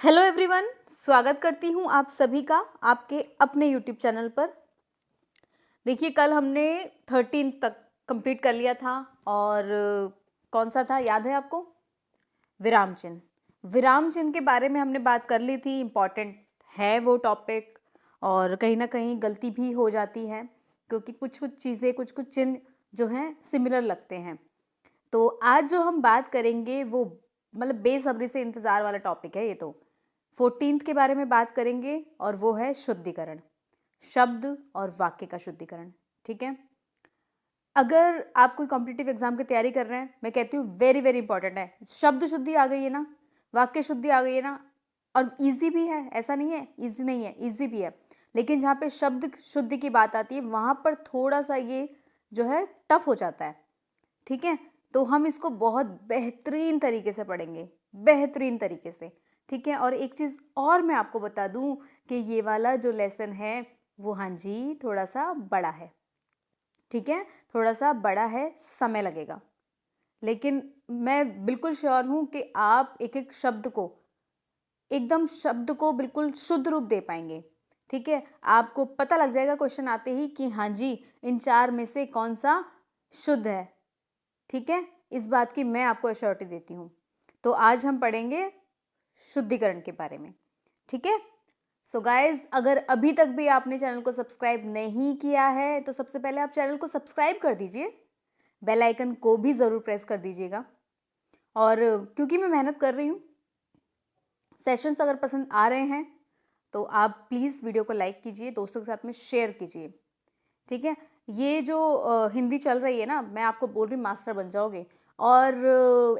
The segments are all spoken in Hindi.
हेलो एवरीवन, स्वागत करती हूँ आप सभी का आपके अपने यूट्यूब चैनल पर। देखिए, कल हमने 13 तक कंप्लीट कर लिया था और कौन सा था याद है आपको? विराम चिन्ह। विराम चिन्ह के बारे में हमने बात कर ली थी। इम्पॉर्टेंट है वो टॉपिक और कहीं ना कहीं गलती भी हो जाती है क्योंकि कुछ कुछ चीज़ें कुछ कुछ चिन्ह जो हैं सिमिलर लगते हैं। तो आज जो हम बात करेंगे वो मतलब बेसब्री से इंतज़ार वाला टॉपिक है। ये तो 14th के बारे में बात करेंगे और वो है शुद्धिकरण, शब्द और वाक्य का शुद्धिकरण। ठीक है, अगर आप कोई कॉम्पिटिटिव एग्जाम की तैयारी कर रहे हैं, मैं कहती हूँ वेरी वेरी इंपॉर्टेंट है। शब्द शुद्धि आ गई है ना, वाक्य शुद्धि आ गई है ना, और इजी भी है, ऐसा नहीं है इजी नहीं है, इजी भी है। लेकिन जहाँ पे शब्द शुद्धि की बात आती है वहाँ पर थोड़ा सा ये जो है टफ हो जाता है। ठीक है, तो हम इसको बहुत बेहतरीन तरीके से पढ़ेंगे, बेहतरीन तरीके से। ठीक है, और एक चीज़ और मैं आपको बता दूं कि ये वाला जो लेसन है वो हाँ जी थोड़ा सा बड़ा है। ठीक है, थोड़ा सा बड़ा है, समय लगेगा, लेकिन मैं बिल्कुल श्योर हूं कि आप एक एक शब्द को एकदम शब्द को बिल्कुल शुद्ध रूप दे पाएंगे। ठीक है, आपको पता लग जाएगा क्वेश्चन आते ही कि हाँ जी इन चार में से कौन सा शुद्ध है। ठीक है, इस बात की मैं आपको एश्योरिटी देती हूँ। तो आज हम पढ़ेंगे शुद्धिकरण के बारे में। ठीक है, सो गाइज, अगर अभी तक भी आपने चैनल को सब्सक्राइब नहीं किया है तो सबसे पहले आप चैनल को सब्सक्राइब कर दीजिए, बेल आइकन को भी ज़रूर प्रेस कर दीजिएगा। और क्योंकि मैं मेहनत कर रही हूँ, सेशंस अगर पसंद आ रहे हैं तो आप प्लीज़ वीडियो को लाइक कीजिए, दोस्तों के साथ में शेयर कीजिए। ठीक है, ये जो हिंदी चल रही है ना, मैं आपको बोल रही हूँ मास्टर बन जाओगे और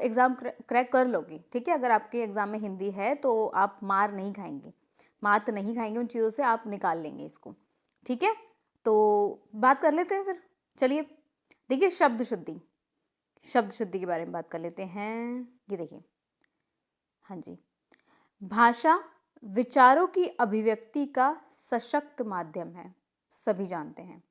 एग्ज़ाम क्रैक कर लोगे। ठीक है, अगर आपके एग्ज़ाम में हिंदी है तो आप मार नहीं खाएंगे, मात नहीं खाएंगे, उन चीज़ों से आप निकाल लेंगे इसको। ठीक है, तो बात कर लेते हैं फिर। चलिए देखिए, शब्द शुद्धि, शब्द शुद्धि के बारे में बात कर लेते हैं। ये देखिए, हाँ जी, भाषा विचारों की अभिव्यक्ति का सशक्त माध्यम है, सभी जानते हैं।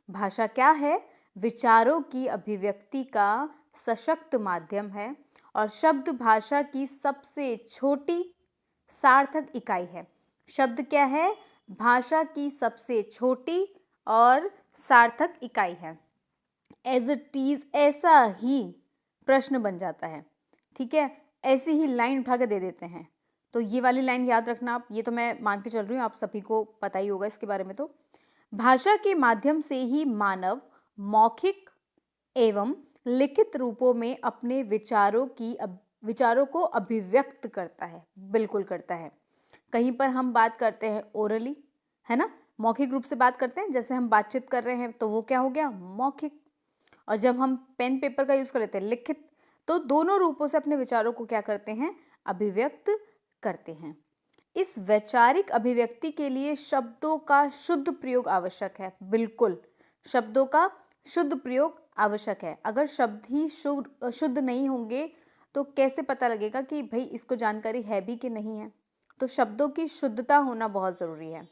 भाषा क्या है? विचारों की अभिव्यक्ति का सशक्त माध्यम है और शब्द भाषा की सबसे छोटी सार्थक इकाई है। शब्द क्या है? भाषा की सबसे छोटी और सार्थक इकाई है। एज इट इज, ऐसा ही प्रश्न बन जाता है। ठीक है, ऐसी ही लाइन उठा के दे देते हैं। तो ये वाली लाइन याद रखना आप, ये तो मैं मान के चल रही हूँ आप सभी को पता ही होगा इसके बारे में। तो भाषा के माध्यम से ही मानव मौखिक एवं लिखित रूपों में अपने विचारों को अभिव्यक्त करता है, बिल्कुल करता है। कहीं पर हम बात करते हैं ओरली, है ना, मौखिक रूप से बात करते हैं, जैसे हम बातचीत कर रहे हैं तो वो क्या हो गया? मौखिक। और जब हम पेन पेपर का यूज कर लेते हैं लिखित, तो दोनों रूपों से अपने विचारों को क्या करते हैं? अभिव्यक्त करते हैं। इस वैचारिक अभिव्यक्ति के लिए शब्दों का शुद्ध प्रयोग आवश्यक है। बिल्कुल, शब्दों का शुद्ध प्रयोग आवश्यक है। अगर शब्द ही शुद्ध नहीं होंगे तो कैसे पता लगेगा कि भाई इसको जानकारी है भी कि नहीं है? तो शब्दों की शुद्धता होना बहुत ज़रूरी है।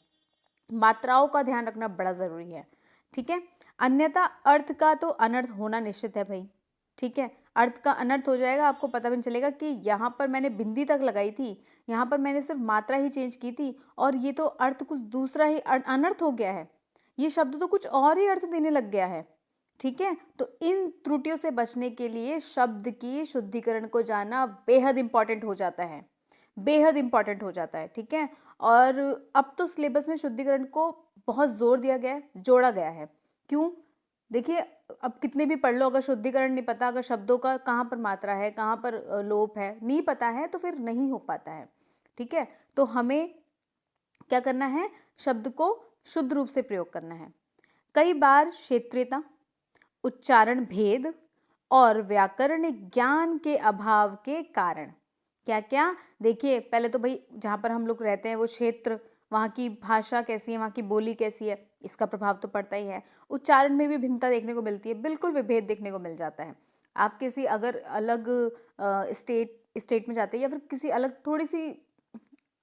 मात्राओं का ध्यान रखना बड़ा ज़रूरी है। ठीक है, अन्यथा अर्थ का तो अनर्थ होना निश्चित है भाई। ठीक है, अर्थ का अनर्थ हो जाएगा, आपको पता भी नहीं चलेगा कि यहाँ पर मैंने बिंदी तक लगाई थी, यहाँ पर मैंने सिर्फ मात्रा ही चेंज की थी और ये तो अर्थ कुछ दूसरा ही अनर्थ हो गया है, ये शब्द तो कुछ और ही अर्थ देने लग गया है। ठीक है, तो इन त्रुटियों से बचने के लिए शब्द की शुद्धिकरण को जानना बेहद इंपॉर्टेंट हो जाता है, बेहद इंपॉर्टेंट हो जाता है। ठीक है, और अब तो सिलेबस में शुद्धिकरण को बहुत जोर दिया गया है, जोड़ा गया है। क्यों? देखिए, अब कितने भी पढ़ लो, अगर शुद्धिकरण नहीं पता, अगर शब्दों का कहाँ पर मात्रा है, कहाँ पर लोप है, नहीं पता है तो फिर नहीं हो पाता है। ठीक है, तो हमें क्या करना है? शब्द को शुद्ध रूप से प्रयोग करना है। कई बार क्षेत्रीयता, उच्चारण भेद और व्याकरणिक ज्ञान के अभाव के कारण, क्या क्या? देखिए, पहले तो भाई जहाँ पर हम लोग रहते हैं वो क्षेत्र, वहाँ की भाषा कैसी है, वहाँ की बोली कैसी है, इसका प्रभाव तो पड़ता ही है। उच्चारण में भी भिन्नता देखने को मिलती है, बिल्कुल विभेद देखने को मिल जाता है। आप किसी अगर अलग स्टेट में जाते हैं या फिर किसी अलग थोड़ी सी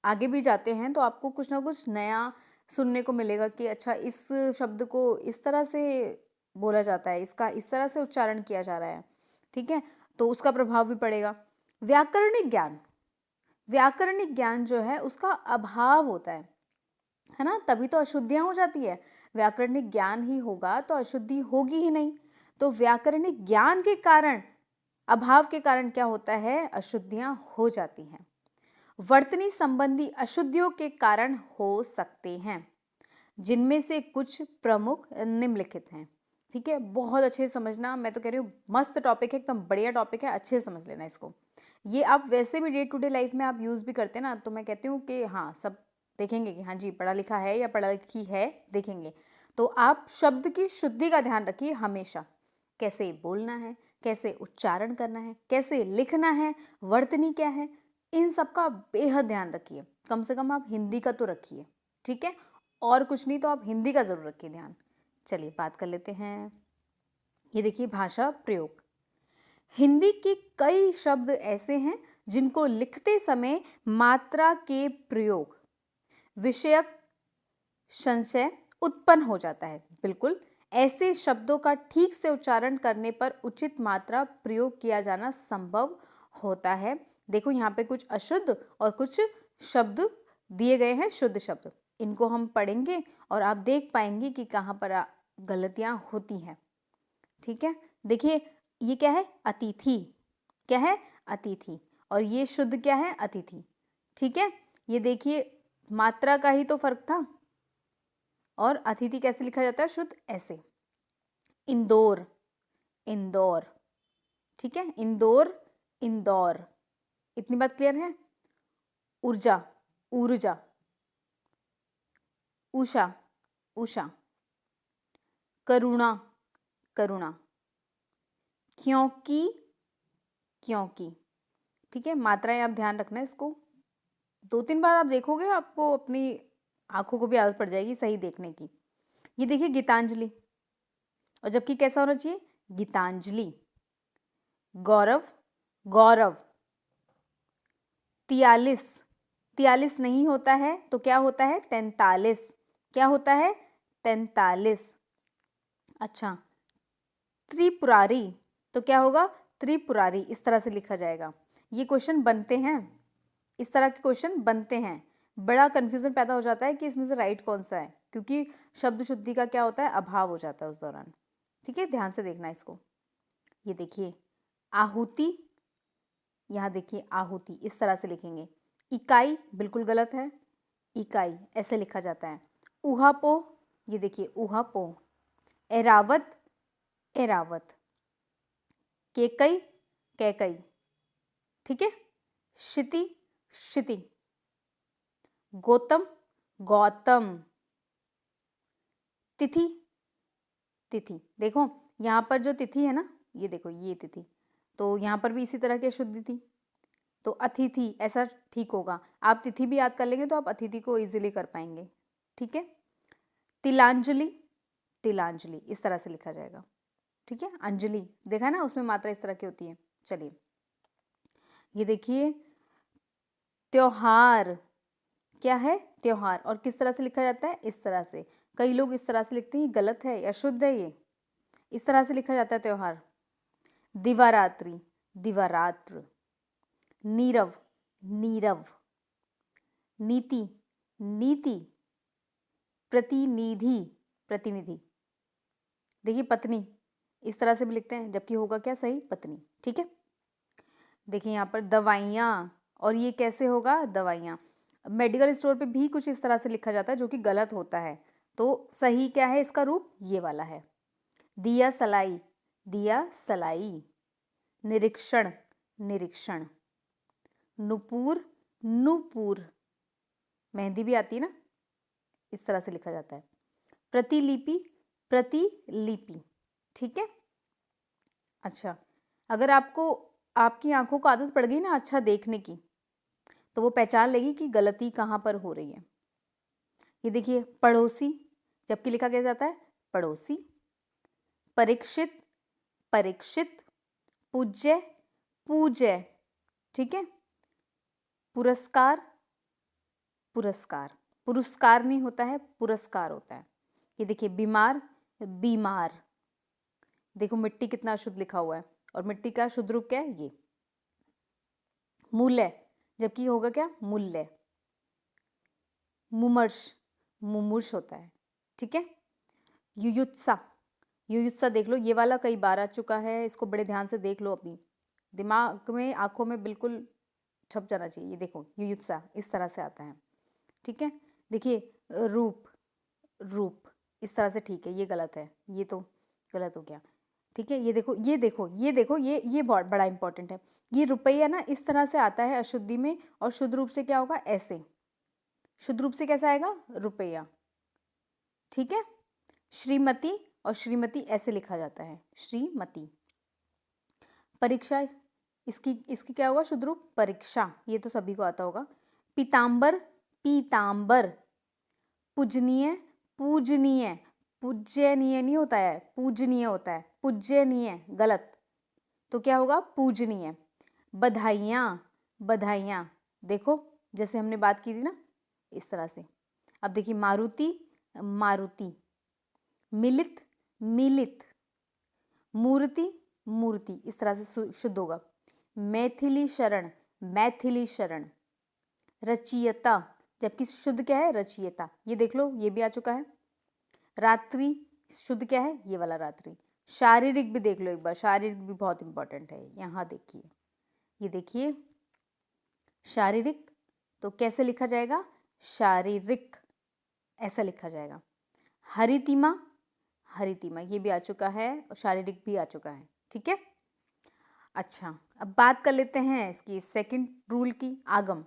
आगे भी जाते हैं तो आपको कुछ ना कुछ नया सुनने को मिलेगा कि अच्छा इस शब्द को इस तरह से बोला जाता है, इसका इस तरह से उच्चारण किया जा रहा है। ठीक है, तो उसका प्रभाव भी पड़ेगा। व्याकरणिक ज्ञान, व्याकरणिक ज्ञान जो है उसका अभाव होता है ना, तभी तो अशुद्धियां हो जाती है। व्याकरणिक ज्ञान ही होगा तो अशुद्धि होगी ही नहीं। तो व्याकरणिक ज्ञान के कारण, अभाव के कारण क्या होता है, अशुद्धियां हो जाती हैं। वर्तनी संबंधी अशुद्धियों के कारण हो सकते हैं, जिनमें से कुछ प्रमुख निम्नलिखित हैं। ठीक है, बहुत अच्छे से समझना, मैं तो कह रही हूँ मस्त टॉपिक है, एकदम बढ़िया टॉपिक है, अच्छे से समझ लेना इसको। ये आप वैसे भी डे टू डे लाइफ में आप यूज़ भी करते हैं ना, तो मैं कहती हूँ कि हाँ सब देखेंगे कि हाँ जी पढ़ा लिखा है या पढ़ा लिखी है, देखेंगे। तो आप शब्द की शुद्धि का ध्यान रखिए हमेशा, कैसे बोलना है, कैसे उच्चारण करना है, कैसे लिखना है, वर्तनी क्या है, इन सब का बेहद ध्यान रखिए। कम से कम आप हिंदी का तो रखिए, ठीक है, और कुछ नहीं तो आप हिंदी का जरूर रखिए ध्यान। चलिए बात कर लेते हैं। ये देखिए भाषा प्रयोग। हिंदी के कई शब्द ऐसे हैं जिनको लिखते समय मात्रा के प्रयोग विषयक संशय उत्पन्न हो जाता है। बिल्कुल ऐसे शब्दों का ठीक से उच्चारण करने पर उचित मात्रा प्रयोग किया जाना संभव होता है। देखो यहाँ पे कुछ अशुद्ध और कुछ शब्द दिए गए हैं, शुद्ध शब्द। इनको हम पढ़ेंगे और आप देख पाएंगे कि कहाँ पर गलतियां होती हैं। ठीक है, देखिए ये क्या है, अतिथि। क्या है, अतिथि। और ये शुद्ध क्या है, अतिथि। ठीक है, ये देखिए मात्रा का ही तो फर्क था। और अतिथि कैसे लिखा जाता है, शुद्ध ऐसे। इंदौर, इंदौर। ठीक है, इंदौर, इंदौर। इतनी बात क्लियर है। ऊर्जा, ऊर्जा। उषा, उषा। करुणा, करुणा। क्योंकि, क्योंकि। ठीक है, मात्राएं आप ध्यान रखना इसको। 2-3 बार आप देखोगे आपको अपनी आंखों को भी आदत पड़ जाएगी सही देखने की। ये देखिए गीतांजलि, और जबकि कैसा होना चाहिए, गीतांजलि। गौरव, गौरव। 43, 43 नहीं होता है तो क्या होता है, 43। क्या होता है, 43। अच्छा, त्रिपुरारी, तो क्या होगा, त्रिपुरारी। इस तरह से लिखा जाएगा। ये क्वेश्चन बनते हैं, इस तरह के क्वेश्चन बनते हैं। बड़ा कंफ्यूजन पैदा हो जाता है कि इसमें से राइट कौन सा है, क्योंकि शब्द शुद्धि का क्या होता है, अभाव हो जाता है उस दौरान। ठीक है, ध्यान से देखना इसको। ये देखिए आहुति, यहाँ देखिए आहुति, इस तरह से लिखेंगे। इकाई बिल्कुल गलत है, इकाई ऐसे लिखा जाता है। उहापो, ये देखिए उहापो। एरावत, एरावत। केकई, कैकई। ठीक है, क्षिति, क्षिति। गौतम, गौतम। तिथि, तिथि। देखो यहाँ पर जो तिथि है ना, ये देखो ये तिथि, तो यहाँ पर भी इसी तरह की शुद्धि थी, तो अतिथि ऐसा ठीक होगा। आप तिथि भी याद कर लेंगे तो आप अतिथि को इजीली कर पाएंगे। ठीक है, तिलांजलि, तिलांजलि इस तरह से लिखा जाएगा। ठीक है, अंजलि देखा ना, उसमें मात्रा इस तरह की होती है। चलिए ये देखिए त्योहार। क्या है, त्योहार। और किस तरह से लिखा जाता है, इस तरह से। कई लोग इस तरह से लिखते हैं, गलत है या शुद्ध है ये। इस तरह से लिखा जाता है त्योहार। दिवारात्रि, दिवारात्र। नीरव, नीरव। नीति, नीति। प्रतिनिधि, प्रतिनिधि। देखिए पत्नी, इस तरह से भी लिखते हैं, जबकि होगा क्या सही, पत्नी। ठीक है, देखिए यहाँ पर दवाइयाँ, और ये कैसे होगा, दवाइयाँ। मेडिकल स्टोर पे भी कुछ इस तरह से लिखा जाता है जो कि गलत होता है। तो सही क्या है इसका रूप, ये वाला है। दिया सलाई, दिया सलाई। निरीक्षण, निरीक्षण। नुपुर, नुपुर। मेहंदी भी आती है ना, इस तरह से लिखा जाता है। प्रतिलिपि, प्रतिलिपि। ठीक है, अच्छा अगर आपको आपकी आंखों को आदत पड़ गई ना अच्छा देखने की, तो वो पहचान लेगी कि गलती कहाँ पर हो रही है। ये देखिए पड़ोसी, जबकि लिखा क्या जाता है, पड़ोसी। परीक्षित, परीक्षित। पूज्य, पूज्य। ठीक है, पुरस्कार, पुरस्कार। पुरस्कार नहीं होता है, पुरस्कार होता है। ये देखिए बीमार, बीमार। देखो मिट्टी कितना शुद्ध लिखा हुआ है, और मिट्टी का शुद्ध रूप क्या है, ये। मूल्य, जबकि होगा क्या, मूल्य। मुमर्ष, मुमूर्ष होता है, ठीक है। युयुत्सा, युयुत्सा देख लो, ये वाला कई बार आ चुका है, इसको बड़े ध्यान से देख लो, अपनी दिमाग में, आंखों में बिल्कुल छप जाना चाहिए। ये देखो युयुत्सा इस तरह से आता है, ठीक है। देखिए रूप, रूप इस तरह से, ठीक है, ये गलत है, ये तो गलत हो गया, ठीक है। ये देखो, ये देखो, ये देखो, ये बहुत बड़ा इंपॉर्टेंट है। ये रुपया ना इस तरह से आता है अशुद्धि में, और शुद्ध रूप से क्या होगा, ऐसे। शुद्ध रूप से कैसा आएगा, रुपया, ठीक है। श्रीमती, और श्रीमती ऐसे लिखा जाता है, श्रीमती। परीक्षा, इसकी इसकी क्या होगा शुद्ध रूप, परीक्षा, ये तो सभी को आता होगा। पीतांबर, पीतांबर। पूजनीय, पूजनीय, पूज्यनीय नहीं होता है, पूजनीय होता है, पूज्यनीय गलत, तो क्या होगा, पूजनीय। बधाइयाँ, बधाइयाँ, देखो जैसे हमने बात की थी ना, इस तरह से। अब देखिए मारुति, मारुति। मिलित, मिलित। मूर्ति, मूर्ति, इस तरह से शुद्ध होगा। मैथिली शरण, मैथिली शरण। रचयिता, जबकि शुद्ध क्या है, रचयिता, ये देख लो, ये भी आ चुका है। रात्रि, शुद्ध क्या है, ये वाला रात्रि। शारीरिक भी देख लो एक बार, शारीरिक भी बहुत इंपॉर्टेंट है। यहाँ देखिए, ये देखिए शारीरिक, तो कैसे लिखा जाएगा, शारीरिक, ऐसा लिखा जाएगा। हरितिमा, हरितिमा, ये भी आ चुका है, और शारीरिक भी आ चुका है, ठीक है। अच्छा, अब बात कर लेते हैं इसकी सेकंड रूल की, आगम।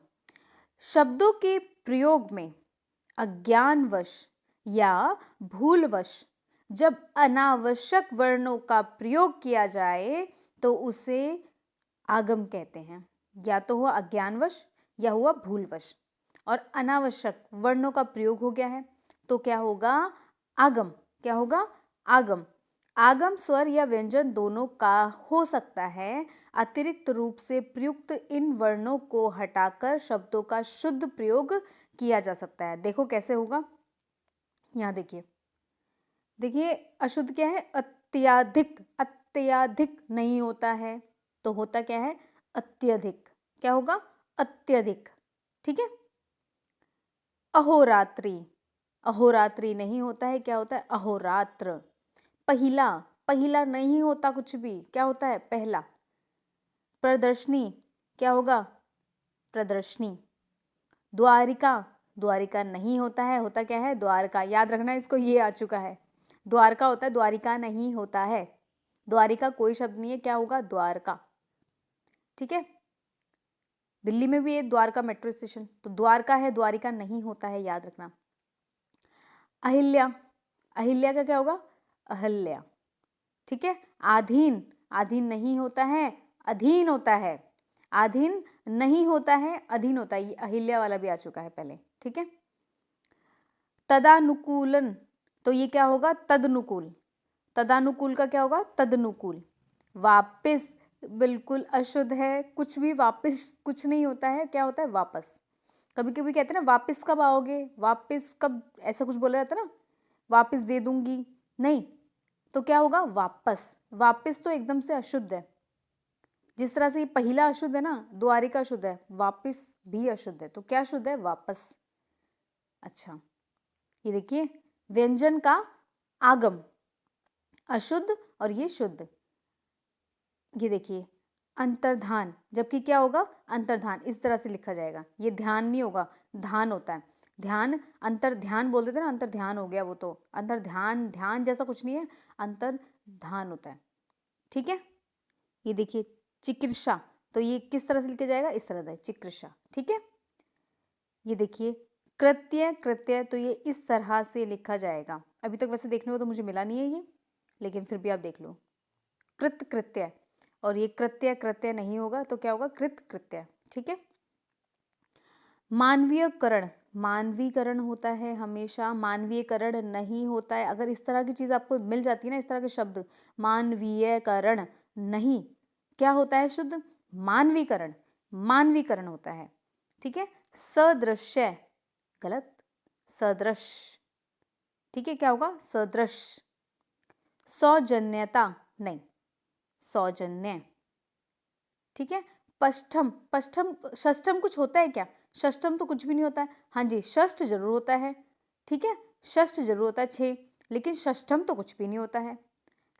शब्दों के प्रयोग में अज्ञानवश या भूलवश जब अनावश्यक वर्णों का प्रयोग किया जाए तो उसे आगम कहते हैं। या तो हुआ अज्ञानवश या हुआ भूलवश, और अनावश्यक वर्णों का प्रयोग हो गया है तो क्या होगा, आगम। क्या होगा, आगम। आगम स्वर या व्यंजन दोनों का हो सकता है। अतिरिक्त रूप से प्रयुक्त इन वर्णों को हटाकर शब्दों का शुद्ध प्रयोग किया जा सकता है। देखो कैसे होगा, यहाँ देखिए, देखिए अशुद्ध क्या है, अत्याधिक, अत्याधिक नहीं होता है, तो होता क्या है, अत्यधिक। क्या होगा, अत्यधिक, ठीक है। अहोरात्रि, अहोरात्रि नहीं होता है, क्या होता है, अहोरात्र। पहिला, पहिला नहीं होता कुछ भी, क्या होता है, पहला। प्रदर्शनी, क्या होगा, प्रदर्शनी। द्वारिका, द्वारिका नहीं होता है, होता क्या है, द्वारका। याद रखना इसको, ये आ चुका है, द्वारका होता है, द्वारिका नहीं होता है। द्वारिका कोई शब्द नहीं है, क्या होगा, द्वारका, ठीक है। दिल्ली में भी है द्वारका मेट्रो स्टेशन, तो द्वारका है, द्वारिका नहीं होता है, याद रखना। अहिल्या, अहिल्या का क्या होगा, अहल्या, ठीक है। आधीन, आधीन नहीं होता है, अधीन होता है। आधीन नहीं होता है, अधीन होता है, ये अहिल्या वाला भी आ चुका है पहले, ठीक है। तदानुकूलन, तो ये क्या होगा, तदनुकूल। तदानुकूल का क्या होगा, तदनुकूल। वापस, बिल्कुल अशुद्ध है, कुछ भी वापस कुछ नहीं होता है, क्या होता है, वापस। कभी कभी कहते हैं ना, वापस कब आओगे, वापस कब, ऐसा कुछ बोला जाता है ना, वापस दे दूंगी, नहीं, तो क्या होगा, वापस। वापस तो एकदम से अशुद्ध है, जिस तरह से ये पहला अशुद्ध है ना, द्वारिका शुद्ध है, वापस भी अशुद्ध है, तो क्या शुद्ध है, वापस। अच्छा, ये देखिए व्यंजन का आगम, अशुद्ध और ये शुद्ध। ये देखिए अंतर्धान, जबकि क्या होगा, अंतर्धान, इस तरह से लिखा जाएगा, ये ध्यान नहीं होगा, धान होता है। ध्यान, अंतर ध्यान बोल देते ना, अंतर ध्यान हो गया वो, तो अंतर ध्यान, ध्यान जैसा कुछ नहीं है, अंतर ध्यान होता है, ठीक है। ये देखिए चिकित्सा, तो ये किस तरह से लिखा जाएगा, इस तरह से चिकित्सा, ठीक है। ये देखिए कृत्य, कृत्य, तो ये इस तरह से लिखा जाएगा। अभी तक वैसे देखने को तो मुझे मिला नहीं है ये, लेकिन फिर भी आप देख लो, कृत कृत्य, और ये कृत्य, कृत्य नहीं होगा, तो क्या होगा, कृत कृत्य, ठीक है। मानवीयकरण, मानवीकरण होता है हमेशा, मानवीयकरण नहीं होता है। अगर इस तरह की चीज आपको मिल जाती है ना, इस तरह के शब्द, मानवीयकरण नहीं, क्या होता है शुद्ध, मानवीकरण, मानवीकरण होता है, ठीक है। सदृश्य, गलत, सदृश, ठीक है, क्या होगा, सदृश। सौजन्यता नहीं, सौजन्य, ठीक है। पष्ठम, पष्ठम, षष्ठम कुछ होता है क्या? षष्ठम तो कुछ भी नहीं होता है। हाँ जी, षष्ठ जरूर होता है, ठीक है, षष्ठ जरूर होता है 6, लेकिन षष्ठम तो कुछ भी नहीं होता है।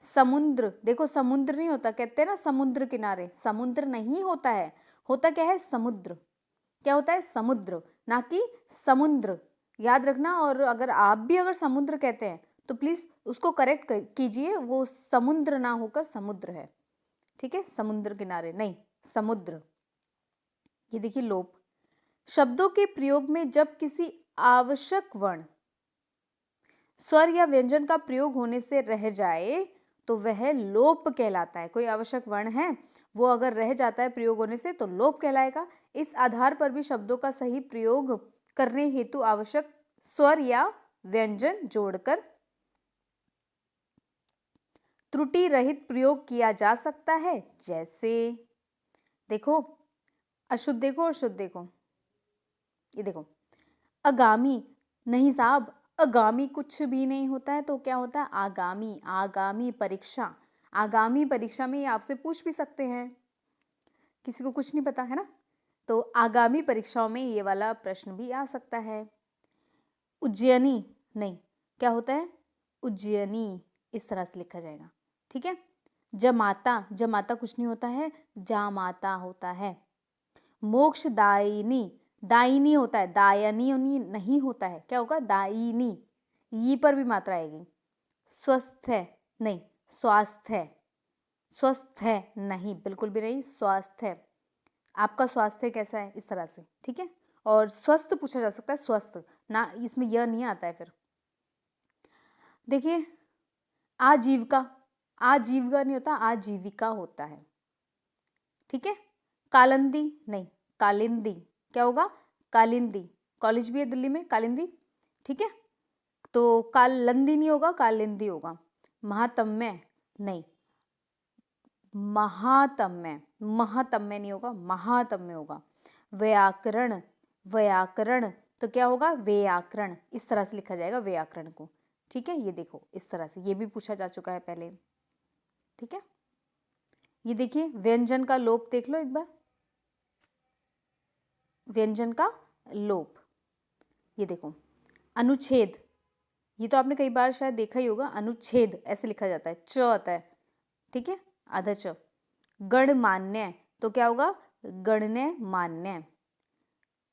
समुद्र, देखो समुद्र नहीं होता, कहते हैं ना समुद्र किनारे, समुद्र नहीं होता है, होता क्या है? समुद्र। क्या होता है? समुद्र, ना कि समुद्र, याद रखना। और अगर आप भी अगर समुद्र कहते हैं तो प्लीज उसको करेक्ट कीजिए, वो समुद्र ना होकर समुद्र है, ठीक है, समुद्र किनारे नहीं, समुद्र। ये देखिए लोप, शब्दों के प्रयोग में जब किसी आवश्यक वर्ण, स्वर या व्यंजन का प्रयोग होने से रह जाए तो वह लोप कहलाता है। कोई आवश्यक वर्ण है, वो अगर रह जाता है प्रयोग होने से तो लोप कहलाएगा। इस आधार पर भी शब्दों का सही प्रयोग करने हेतु आवश्यक स्वर या व्यंजन जोड़कर त्रुटि रहित प्रयोग किया जा सकता है। जैसे देखो, अशुद्ध देखो और शुद्ध देखो, ये देखो, आगामी नहीं साहब, आगामी कुछ भी नहीं होता है, तो क्या होता है? आगामी, आगामी परीक्षा, आगामी परीक्षा में ये आपसे पूछ भी सकते हैं, किसी को कुछ नहीं पता है ना, तो आगामी परीक्षाओं में ये वाला प्रश्न भी आ सकता है। उज्जैनी नहीं, क्या होता है? उज्जैनी, इस तरह से लिखा जाएगा, ठीक है। जमाता, जमाता कुछ नहीं होता है, जामाता होता है। मोक्षदायिनी, दायिनी होता है, दायनी नहीं होता है, क्या होगा? दायिनी, ये पर भी मात्रा आएगी। स्वस्थ है नहीं, स्वास्थ्य है, स्वस्थ है नहीं, बिल्कुल भी नहीं, स्वास्थ्य है। आपका स्वास्थ्य कैसा है, इस तरह से, ठीक है। और स्वस्थ पूछा जा सकता है, स्वस्थ ना, इसमें यह नहीं आता है। फिर देखिए, आजीविका, आजीविका नहीं होता, आजीविका होता है, ठीक है। कालिंदी नहीं, कालिंदी, क्या होगा? कालिंदी, कॉलेज भी है दिल्ली में कालिंदी, ठीक है, तो कालंदी नहीं होगा, कालिंदी होगा। महातम्य नहीं, महातम्य, महातम्य नहीं होगा, महातम्य होगा। व्याकरण, व्याकरण तो क्या होगा? व्याकरण, इस तरह से लिखा जाएगा व्याकरण को, ठीक है। ये देखो इस तरह से, ये भी पूछा जा चुका है पहले, ठीक है। ये देखिए व्यंजन का लोप देख लो एक बार, व्यंजन का लोप, ये देखो, अनुच्छेद, ये तो आपने कई बार शायद देखा ही होगा, अनुच्छेद ऐसे लिखा जाता है, च आता है, ठीक है, आधा च। गणमान्य तो क्या होगा? गणने मान्य।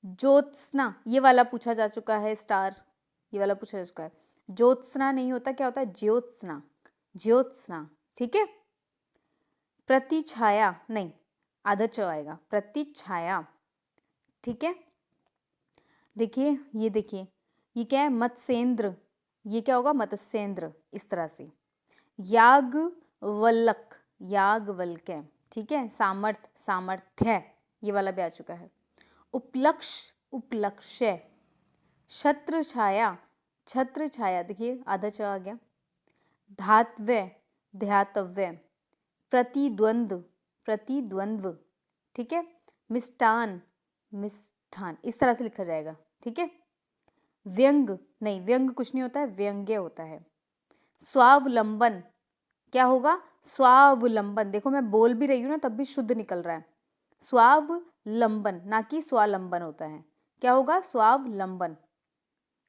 ज्योत्सना, ये वाला पूछा जा चुका है, स्टार, ये वाला पूछा जा चुका है। ज्योत्सना नहीं होता, क्या होता है? ज्योत्सना, ज्योत्सना, ठीक है। प्रतिछाया नहीं, आधा च आएगा, प्रतिछाया, ठीक है। देखिए, ये देखिए, ये क्या है? मत्स्येंद्र, ये क्या होगा? मत्स्येंद्र, इस तरह से। याज्ञवल्क, याज्ञवल्क्य, ठीक है। सामर्थ, सामर्थ्य, ये वाला भी आ चुका है। उपलक्ष्य, उपलक्ष्य। छत्र छाया, छत्र छाया, देखिए आधा च आ गया। धात्व्य, ध्यातव्य। प्रतिद्वंद्व, प्रतिद्वंद्व, ठीक है। मिष्टान, मिष्ठान, इस तरह से लिखा जाएगा, ठीक है। व्यंग नहीं, व्यंग कुछ नहीं होता है, व्यंग्य होता है। स्वावलंबन, क्या होगा? स्वावलंबन, देखो मैं बोल भी रही हूँ ना तब भी शुद्ध निकल रहा है, स्वावलंबन ना कि स्वालंबन होता है, क्या होगा? स्वावलंबन।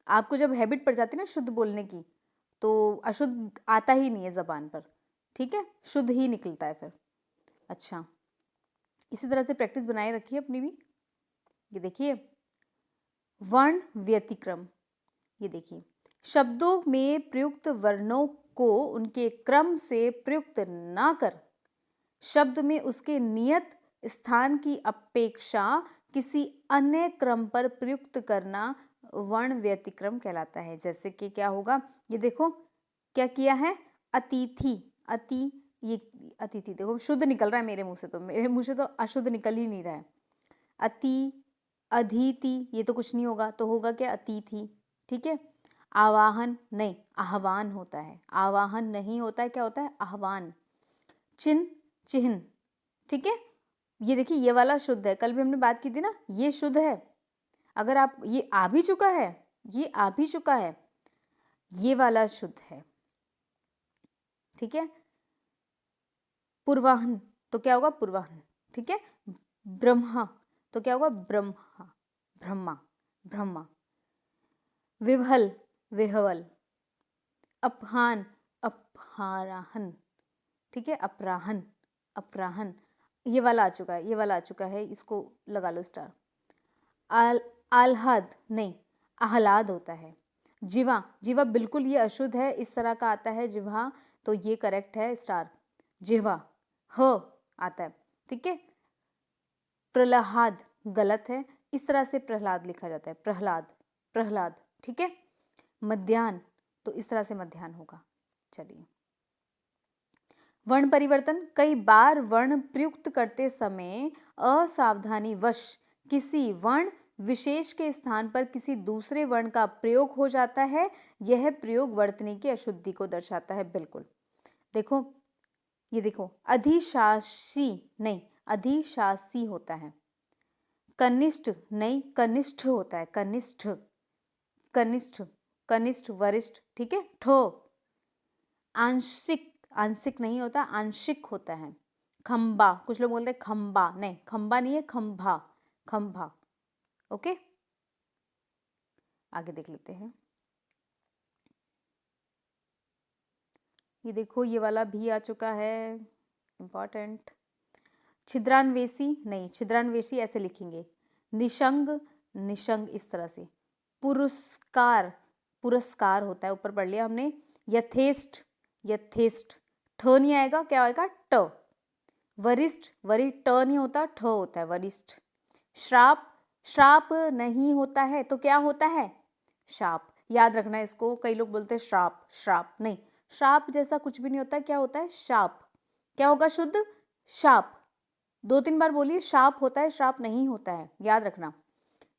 आपको जब हैबिट पड़ जाती है ना शुद्ध बोलने की, तो अशुद्ध आता ही नहीं है जबान पर, ठीक है, शुद्ध ही निकलता है फिर। अच्छा, इसी तरह से प्रैक्टिस बनाए रखिए अपनी भी। ये देखिए, वर्ण व्यतिक्रम, ये देखिए, शब्दों में प्रयुक्त वर्णों को उनके क्रम से प्रयुक्त ना कर शब्द में उसके नियत स्थान की अपेक्षा किसी अन्य क्रम पर प्रयुक्त करना वर्ण व्यतिक्रम कहलाता है। जैसे कि क्या होगा? ये देखो क्या किया है, अतिथि, अति, ये अतिथि देखो शुद्ध निकल रहा है मेरे मुंह से, तो मेरे मुंह से तो अशुद्ध निकल ही नहीं रहा है। अति, अधीति, ये तो कुछ नहीं होगा, तो होगा क्या? अतिथि, ठीक है। आवाहन नहीं, आह्वान होता है, आवाहन नहीं होता है, क्या होता है? आह्वान। चिन्ह, चिन्ह, ठीक है। ये देखिए, ये वाला शुद्ध है, कल भी हमने बात की थी ना, ये शुद्ध है। अगर आप, ये आ भी चुका है, ये आ भी चुका है, ये वाला शुद्ध है, ठीक है। पूर्वाहन तो क्या होगा? पूर्वाहन, ठीक है। ब्रह्मा, तो क्या होगा ब्रह्मा, ब्रह्मा, ब्रह्मा। विह्वल, विह्वल। अपहान, अपहाराहन, ठीक है, अपराहन, अपराहन। ये वाला आ चुका है, ये वाला आ चुका है, इसको लगा लो स्टार। आह्लाद नहीं, आह्लाद होता है। जिवा, जिवा बिल्कुल ये अशुद्ध है, इस तरह का आता है जिवा, तो ये करेक्ट है स्टार। जिवा, ह आता है, ठीक है। प्रहलाद गलत है, इस तरह से प्रहलाद लिखा जाता है, प्रहलाद, प्रहलाद, ठीक है। मध्याह्न, तो इस तरह से मध्याह्न होगा। चलिए, वर्ण परिवर्तन। कई बार वर्ण प्रयुक्त करते समय असावधानी वश किसी वर्ण विशेष के स्थान पर किसी दूसरे वर्ण का प्रयोग हो जाता है। यह प्रयोग वर्तनी की अशुद्धि को दर्शाता है। बिल्कुल, देखो ये देखो, अधिशासी नहीं, अधिशासी होता है। कनिष्ठ नहीं, कनिष्ठ होता है, कनिष्ठ, कनिष्ठ, कनिष्ठ वरिष्ठ, ठीक है। ठो, आंशिक, आंशिक नहीं होता, आंशिक होता है। खंबा, कुछ लोग बोलते हैं खंबा, नहीं, खंबा नहीं है, खंभा, खंभा। ओके, आगे देख लेते हैं। ये देखो, ये वाला भी आ चुका है, इंपॉर्टेंट। छिद्रान्वेषी नहीं, छिद्रान्वेषी ऐसे लिखेंगे। निशंग, निशंग इस तरह से। पुरस्कार, पुरस्कार होता है, ऊपर पढ़ लिया हमने। यथेष्ट, यथेष्ट, ठ नहीं आएगा, क्या आएगा, ट। वरिष्ठ, वरिष्ठ, ट नहीं होता, ठ होता है, वरिष्ठ। श्राप, श्राप नहीं होता है, तो क्या होता है, शाप। याद रखना इसको, कई लोग बोलते हैं श्राप, श्राप नहीं, श्राप जैसा कुछ भी नहीं होता, क्या होता है, शाप। क्या होगा शुद्ध, शाप। 2-3 बार बोलिए, शाप होता है, श्राप नहीं होता है, याद रखना।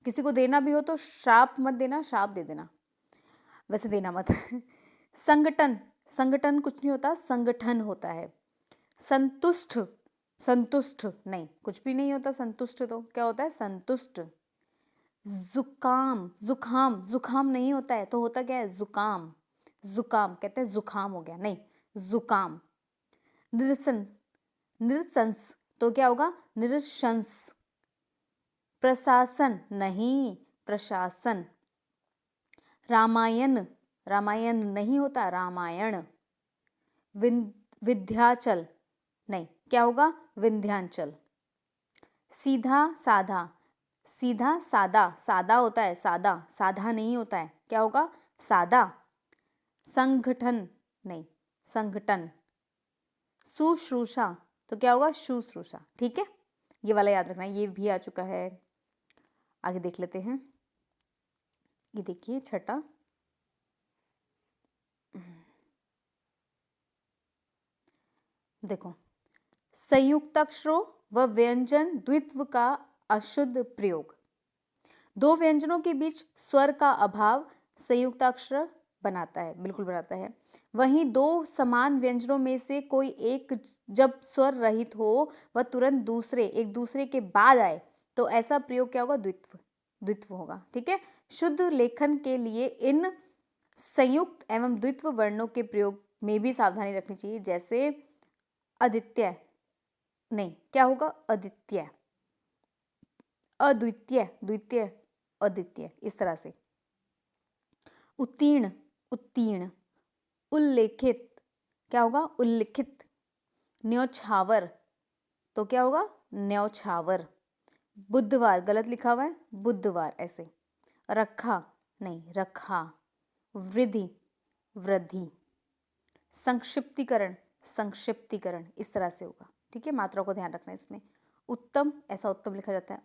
किसी को देना भी हो तो श्राप मत देना, शाप दे देना, वैसे देना मत। संगठन, संगठन कुछ नहीं होता, संगठन होता है। संतुष्ट, संतुष्ट नहीं, कुछ भी नहीं होता संतुष्ट, तो क्या होता है, संतुष्ट। जुकाम, जुखाम, जुखाम नहीं होता है, तो होता क्या है, जुकाम, जुकाम, कहते हैं जुखाम हो गया, नहीं, जुकाम। निरसन, निरसंस, तो क्या होगा, निरशंस। प्रशासन नहीं, प्रशासन। रामायण, रामायण नहीं होता, रामायण। विंध्याचल नहीं, क्या होगा, विंध्याचल। सीधा साधा, सीधा सादा, सादा होता है, सादा, साधा नहीं होता है, क्या होगा, सादा। संगठन नहीं, संगठन। शुश्रूषा, तो क्या होगा, शुश्रूषा, ठीक है। ये वाला याद रखना, ये भी आ चुका है। आगे देख लेते हैं। ये देखिए छठा, देखो, संयुक्ताक्षरों व व्यंजन द्वित्व का अशुद्ध प्रयोग। दो व्यंजनों के बीच स्वर का अभाव संयुक्ताक्षर बनाता है, बिल्कुल बनाता है। वहीं दो समान व्यंजनों में से कोई एक जब स्वर रहित हो वह तुरंत दूसरे, एक दूसरे के बाद आए, तो ऐसा प्रयोग क्या होगा, द्वित्व, द्वित्व होगा, ठीक है। शुद्ध लेखन के लिए इन संयुक्त एवं द्वित्व वर्णों के प्रयोग में भी सावधानी रखनी चाहिए। जैसे अद्वितीय नहीं, क्या होगा, अद्वितीय, अद्वितीय, द्वितीय, अद्वितीय, इस तरह से। उत्तीर्ण, उत्तीर्ण। उल्लेखित, क्या होगा, उल्लिखित। न्यौछावर, तो क्या होगा, न्यौछावर। बुधवार गलत लिखा हुआ है, बुधवार ऐसे। रखा नहीं, रखा। वृद्धि, वृद्धि। संक्षिप्तीकरण, संक्षिप्तीकरण, इस तरह से होगा, ठीक है। मात्रा को ध्यान रखना इसमें। उत्तम, ऐसा उत्तम लिखा जाता है।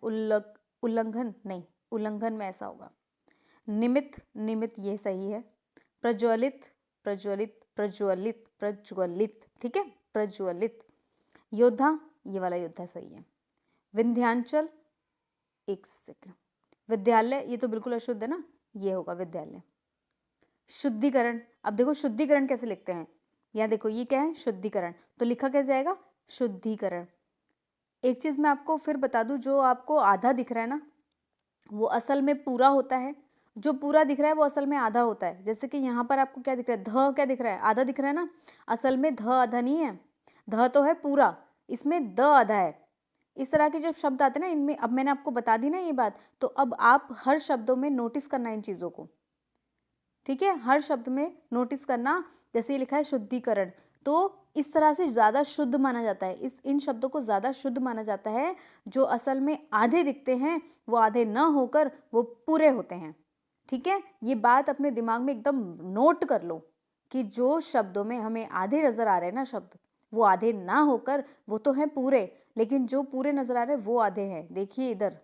उल्लंघन नहीं, उल्लंघन में ऐसा होगा। निमित्त, निमित्त ये सही है। प्रज्वलित, प्रज्वलित, प्रज्वलित, प्रज्वलित, ठीक है, प्रज्वलित। योद्धा, ये वाला योद्धा सही है। विंध्यांचल, एक सेकंड, विद्यालय, ये तो बिल्कुल अशुद्ध है ना, ये होगा विद्यालय। शुद्धिकरण, अब देखो शुद्धिकरण कैसे लिखते हैं, यहाँ देखो ये क्या है, शुद्धिकरण, तो लिखा कैसे जाएगा, शुद्धिकरण। एक चीज मैं आपको फिर बता दूं, जो आपको आधा दिख रहा है ना, वो असल में पूरा होता है। जो पूरा दिख रहा है वो असल में आधा होता है। जैसे कि यहाँ पर आपको क्या दिख रहा है, ध क्या दिख रहा है, आधा दिख रहा है ना, असल में ध आधा नहीं है, ध तो है पूरा, इसमें द आधा है, इस तरह के जब शब्द आते हैं ना, इनमें अब मैंने आपको बता दी ना ये बात, तो अब आप हर शब्दों में नोटिस करना इन चीज़ों को, ठीक है, हर शब्द में नोटिस करना। जैसे ये लिखा है शुद्धिकरण, तो इस तरह से ज़्यादा शुद्ध माना जाता है, इन शब्दों को ज़्यादा शुद्ध माना जाता है। जो असल में आधे दिखते हैं वो आधे न होकर वो पूरे होते हैं, ठीक है। ये बात अपने दिमाग में एकदम नोट कर लो कि जो शब्दों में हमें आधे नज़र आ रहे हैं ना शब्द, वो आधे ना होकर वो तो हैं पूरे, लेकिन जो पूरे नज़र आ रहे हैं वो आधे हैं। देखिए इधर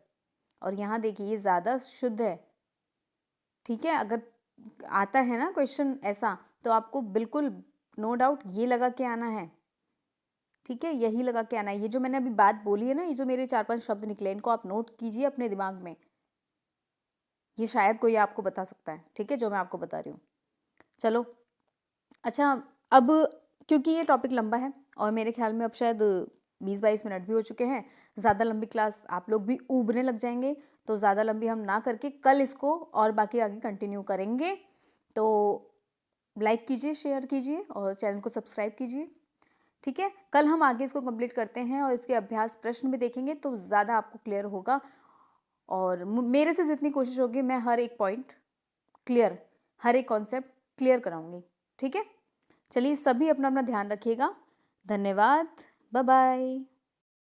और यहाँ देखिए, ये ज़्यादा शुद्ध है, ठीक है। अगर आता है ना क्वेश्चन ऐसा, तो आपको बिल्कुल नो डाउट ये लगा के आना है, ठीक है, यही लगा के आना है। ये जो मैंने अभी बात बोली है ना, ये जो मेरे 4-5 शब्द निकले, इनको आप नोट कीजिए अपने दिमाग में, ये शायद कोई आपको बता सकता है, ठीक है, जो मैं आपको बता रही हूँ। चलो अच्छा, अब क्योंकि ये टॉपिक लंबा है और मेरे ख्याल में अब शायद 20-22 मिनट भी हो चुके हैं, ज़्यादा लंबी क्लास आप लोग भी ऊबने लग जाएंगे, तो ज़्यादा लंबी हम ना करके कल इसको और बाकी आगे कंटिन्यू करेंगे। तो लाइक कीजिए, शेयर कीजिए और चैनल को सब्सक्राइब कीजिए, ठीक है। कल हम आगे इसको कंप्लीट करते हैं और इसके अभ्यास प्रश्न भी देखेंगे, तो ज़्यादा आपको क्लियर होगा। और मेरे से जितनी कोशिश होगी मैं हर एक पॉइंट क्लियर, हर एक कॉन्सेप्ट क्लियर कराऊंगी, ठीक है। चलिए सभी अपना अपना ध्यान रखिएगा। धन्यवाद, बाय बाय।